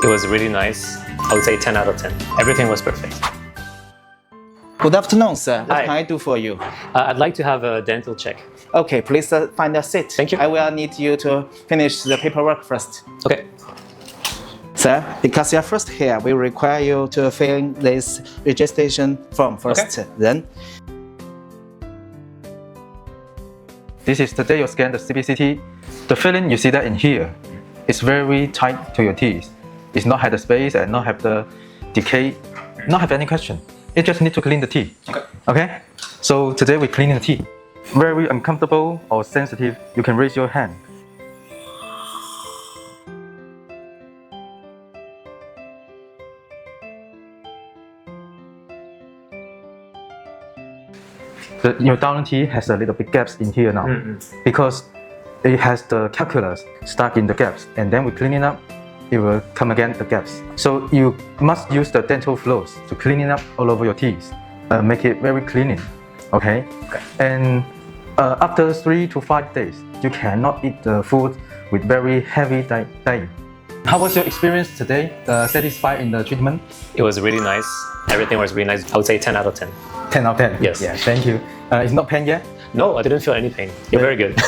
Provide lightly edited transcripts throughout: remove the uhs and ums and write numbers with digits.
It was really nice. I would say 10 out of 10. Everything was perfect. Good afternoon, sir. What Hi. can I do for you? I'd like to have a dental check. Okay, please find a seat. Thank you. I will need you to finish the paperwork first. Okay. Sir, because you're first here, we require you to fill in this registration form first. Okay. Then, This is the day you scan the CBCT. The filling you see that in here is very tight to your teeth. It's not have the space and not have the decay, not have any question. It just need to clean the teeth. Okay? So today we cleaning the teeth. Very uncomfortable or sensitive, you can raise your hand. Your down teeth has a little bit gaps in here now because it has the calculus stuck in the gaps, and then we clean it up, it will come again the gaps. So you must use the dental floss to clean it up all over your teeth, make it very cleaning. Okay? And after 3 to 5 days, you cannot eat the food with very heavy diet. How was your experience today? Satisfied in the treatment? It was really nice. Everything was really nice. I would say 10 out of 10. 10 out of 10? Yes. Yeah, thank you. It's not pain yet? No, I didn't feel any pain. You're very good.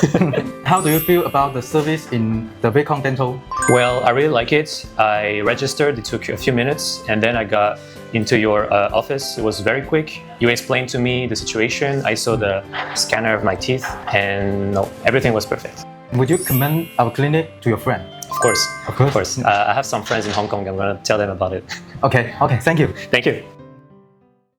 How do you feel about the service in the Wechat Dental? Well, I really like it. I registered. It took a few minutes, and then I got into your office. It was very quick. You explained to me the situation. I saw the scanner of my teeth, and no, everything was perfect. Would you commend our clinic to your friend? Of course. Of course. I have some friends in Hong Kong. I'm going to tell them about it. Okay, thank you. Thank you.